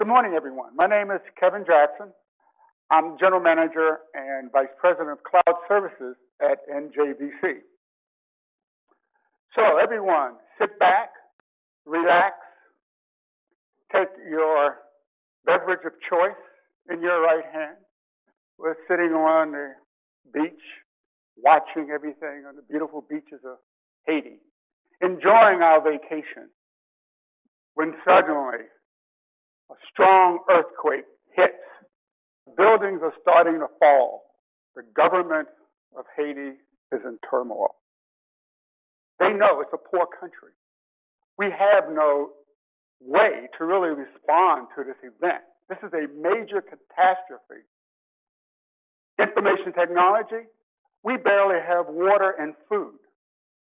Good morning, everyone. My name is Kevin Jackson. I'm General Manager and Vice President of Cloud Services at NJVC. So everyone, sit back, relax, take your beverage of choice in your right hand. We're sitting on the beach, watching everything on the beautiful beaches of Haiti, enjoying our vacation, when suddenly a strong earthquake hits. Buildings are starting to fall. The government of Haiti is in turmoil. They know it's a poor country. We have no way to really respond to this event. This is a major catastrophe. Information technology, we barely have water and food.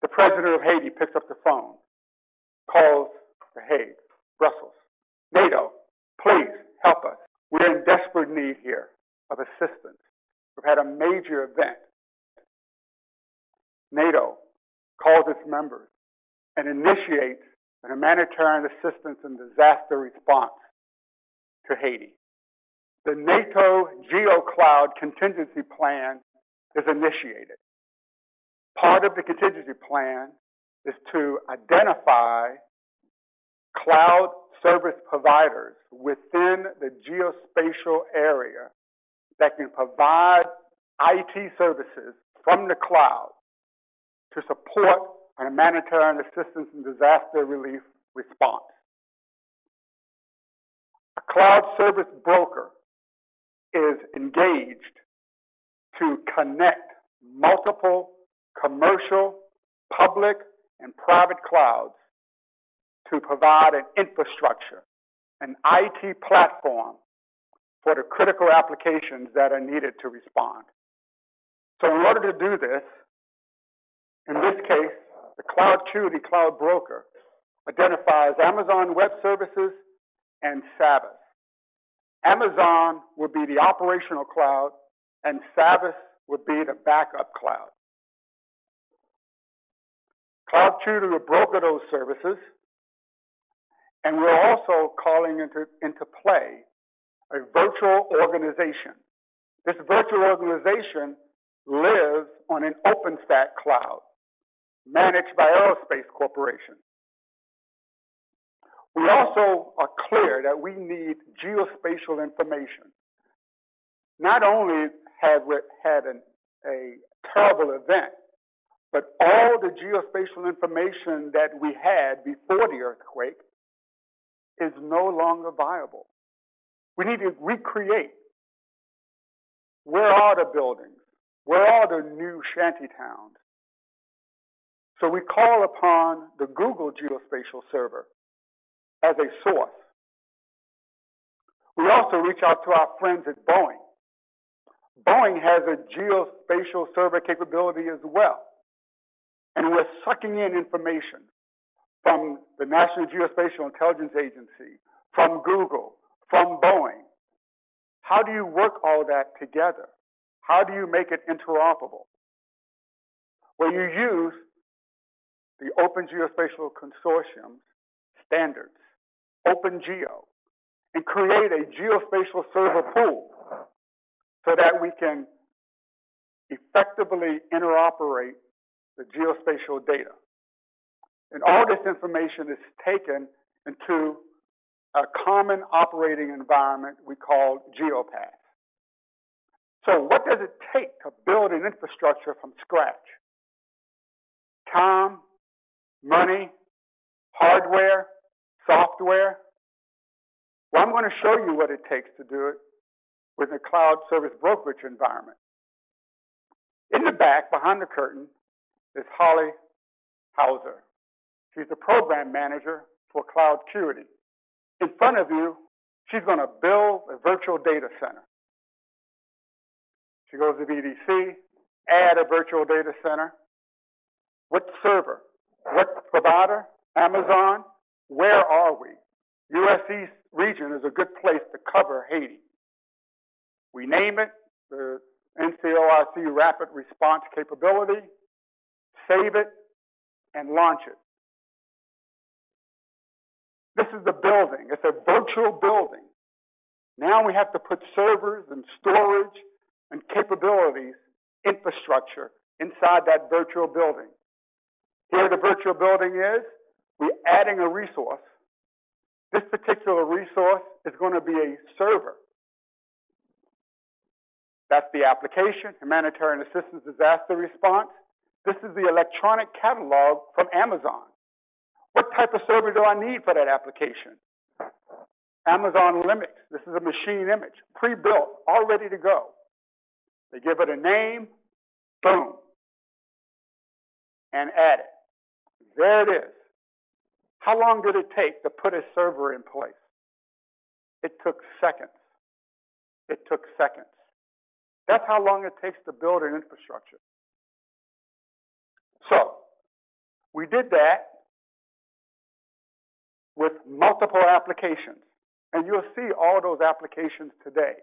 The president of Haiti picks up the phone, calls The Hague, Brussels, NATO, please help us. We're in desperate need here of assistance. We've had a major event. NATO calls its members and initiates an humanitarian assistance and disaster response to Haiti. The NATO GeoCloud contingency plan is initiated. Part of the contingency plan is to identify cloud service providers within the geospatial area that can provide IT services from the cloud to support an humanitarian assistance and disaster relief response. A cloud service broker is engaged to connect multiple commercial, public, and private clouds to provide an infrastructure, an IT platform for the critical applications that are needed to respond. So in order to do this, in this case, the CloudCuity Cloud Broker identifies Amazon Web Services and Sabbath. Amazon would be the operational cloud, and Sabbath would be the backup cloud. CloudCuity will broker those services, and we're also calling into play a virtual organization. This virtual organization lives on an OpenStack cloud managed by Aerospace Corporation. We also are clear that we need geospatial information. Not only have we had a terrible event, but all the geospatial information that we had before the earthquake is no longer viable. We need to recreate. Where are the buildings? Where are the new shanty towns? So we call upon the Google Geospatial Server as a source. We also reach out to our friends at Boeing. Boeing has a geospatial server capability as well. And we're sucking in information from the National Geospatial Intelligence Agency, from Google, from Boeing. How do you work all that together? How do you make it interoperable? Well, you use the Open Geospatial Consortium's standards, OpenGeo, and create a geospatial server pool so that we can effectively interoperate the geospatial data. And all this information is taken into a common operating environment we call GeoPath. So what does it take to build an infrastructure from scratch? Time, money, hardware, software. Well, I'm going to show you what it takes to do it with a cloud service brokerage environment. In the back, behind the curtain, is Holly Hauser. She's the program manager for CloudCuity. In front of you, she's going to build a virtual data center. She goes to VDC, add a virtual data center. What server? What provider? Amazon? Where are we? US East region is a good place to cover Haiti. We name it the NCOIC Rapid Response Capability, save it, and launch it. This is the building. It's a virtual building Now we have to put servers and storage and capabilities, infrastructure, inside that virtual building. Here the virtual building is, we're adding a resource. This particular resource is going to be a server. That's the application, Humanitarian Assistance Disaster Response. This is the electronic catalog from Amazon. What type of server do I need for that application? Amazon Linux. This is a machine image, pre-built, all ready to go. They give it a name, boom, and add it. There it is. How long did it take to put a server in place? It took seconds. It took seconds. That's how long it takes to build an infrastructure. So, we did that with multiple applications. And you'll see all those applications today.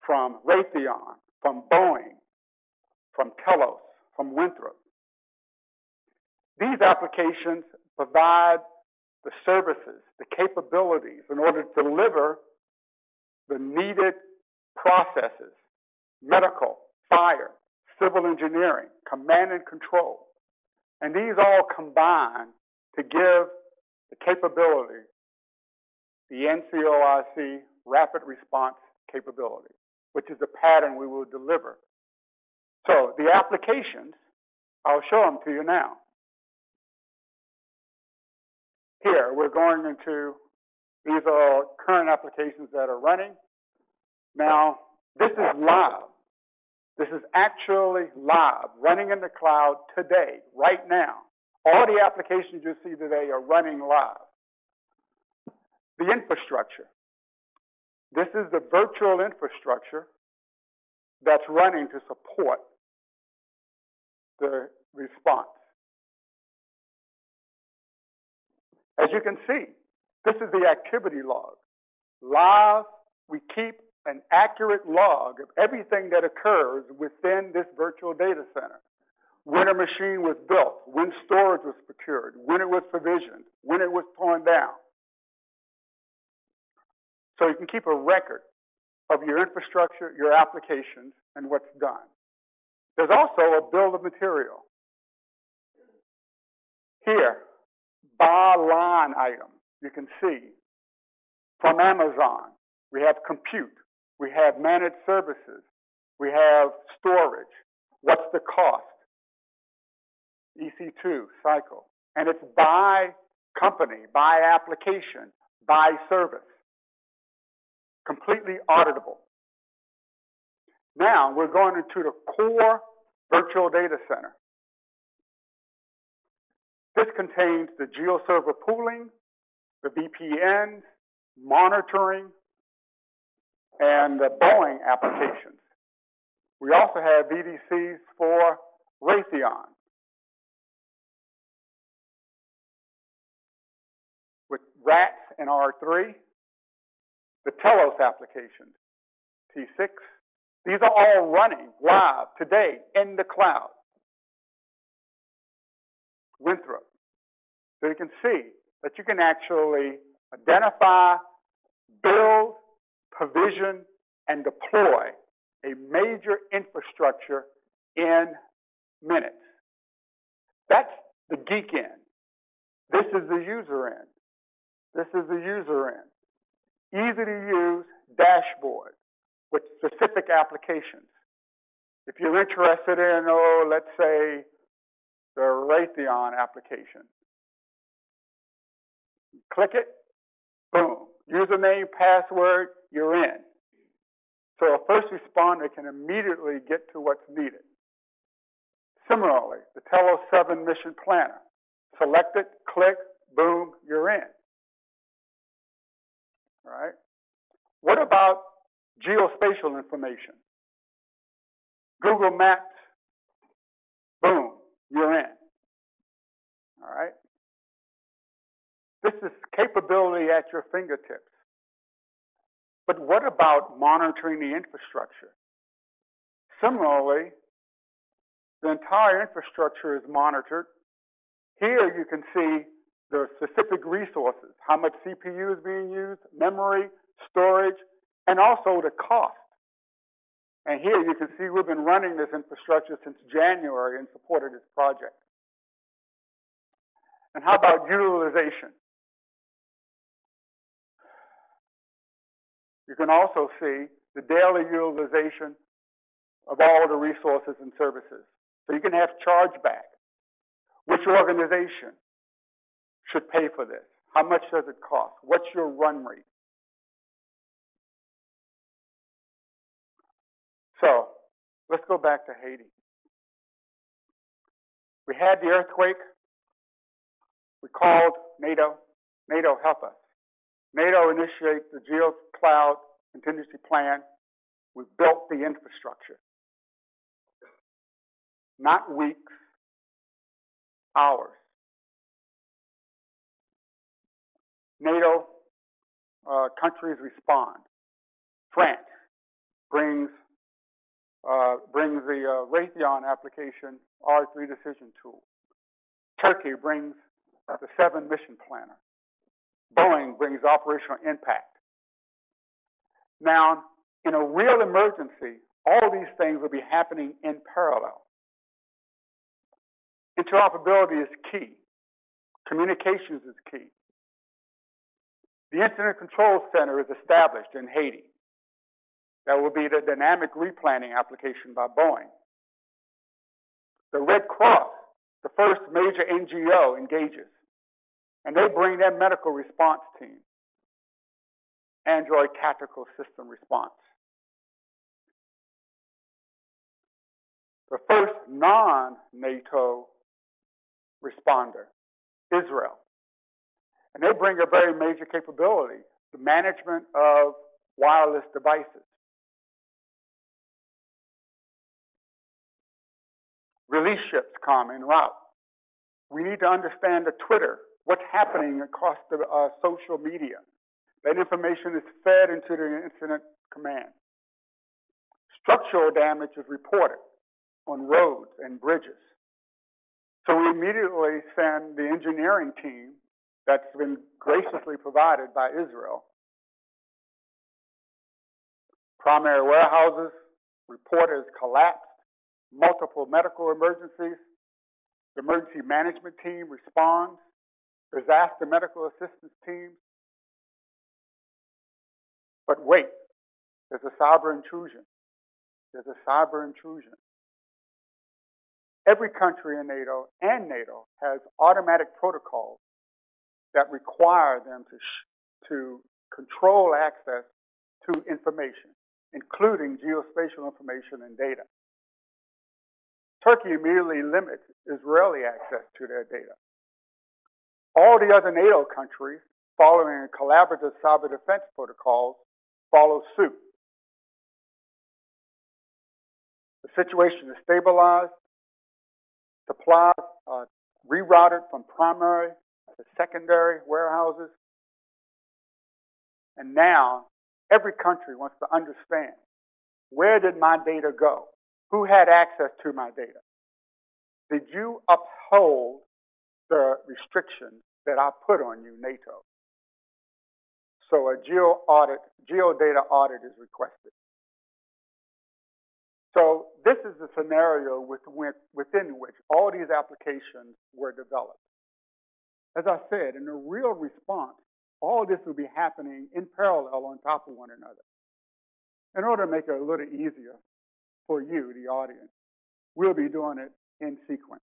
From Raytheon, from Boeing, from Telos, from Winthrop. These applications provide the services, the capabilities in order to deliver the needed processes, medical, fire, civil engineering, command and control. And these all combine to give the capability, the NCOIC rapid response capability, which is the pattern we will deliver. So the applications, I'll show them to you now. Here, we're going into, these are current applications that are running. Now, this is live. This is actually live, running in the cloud today, right now. All the applications you see today are running live. The infrastructure. This is the virtual infrastructure that's running to support the response. As you can see, this is the activity log. Live, we keep an accurate log of everything that occurs within this virtual data center. When a machine was built, when storage was procured, when it was provisioned, when it was torn down. So you can keep a record of your infrastructure, your applications, and what's done. There's also a bill of material. Here, by line item, you can see from Amazon, we have compute, we have managed services, we have storage. What's the cost? EC2 cycle. And it's by company, by application, by service. Completely auditable. Now we're going into the core virtual data center. This contains the GeoServer pooling, the VPNs, monitoring, and the Boeing applications. We also have VDCs for Raytheon, with RATs and R3, the Telos applications, T6. These are all running live today in the cloud. Winthrop. So you can see that you can actually identify, build, provision, and deploy a major infrastructure in minutes. That's the geek end. This is the user end. This is the user end. Easy to use dashboard with specific applications. If you're interested in, let's say, the Raytheon application, click it, boom, username, password, you're in. So a first responder can immediately get to what's needed. Similarly, the Telos 7 mission planner. Select it, click, boom, you're in. All right. What about geospatial information? Google Maps, boom, you're in. All right. This is capability at your fingertips. But what about monitoring the infrastructure? Similarly, the entire infrastructure is monitored. Here you can see the specific resources, how much CPU is being used, memory, storage, and also the cost. And here you can see we've been running this infrastructure since January in support of this project. And how about utilization? You can also see the daily utilization of all the resources and services. So you can have chargeback. Which organization should pay for this? How much does it cost? What's your run rate? So let's go back to Haiti. We had the earthquake. We called NATO. NATO helped us. NATO initiated the GeoCloud contingency plan. We built the infrastructure. Not weeks, hours. NATO countries respond. France brings the Raytheon application R3 decision tool. Turkey brings the 7 mission planner. Boeing brings operational impact. Now, in a real emergency, all these things will be happening in parallel. Interoperability is key. Communications is key. The Incident Control Center is established in Haiti. That will be the dynamic replanning application by Boeing. The Red Cross, the first major NGO, engages. And they bring their medical response team, Android Tactical System Response. The first non-NATO responder, Israel. And they bring a very major capability, the management of wireless devices. Relief ships come en route. We need to understand the Twitter, what's happening across the social media. That information is fed into the incident command. Structural damage is reported on roads and bridges. So we immediately send the engineering team that's been graciously provided by Israel. Primary warehouses report as collapsed, multiple medical emergencies. The emergency management team responds. Disaster medical assistance teams. But wait, there's a cyber intrusion. There's a cyber intrusion. Every country in NATO and NATO has automatic protocols that require them to control access to information, including geospatial information and data. Turkey immediately limits Israeli access to their data. All the other NATO countries, following a collaborative cyber defense protocols, follow suit. The situation is stabilized. Supplies are rerouted from primary to secondary warehouses. And now, every country wants to understand, where did my data go? Who had access to my data? Did you uphold the restrictions that I put on you, NATO? So a geodata audit is requested. So this is the scenario within which all these applications were developed. As I said, in a real response, all this will be happening in parallel on top of one another. In order to make it a little easier for you, the audience, we'll be doing it in sequence.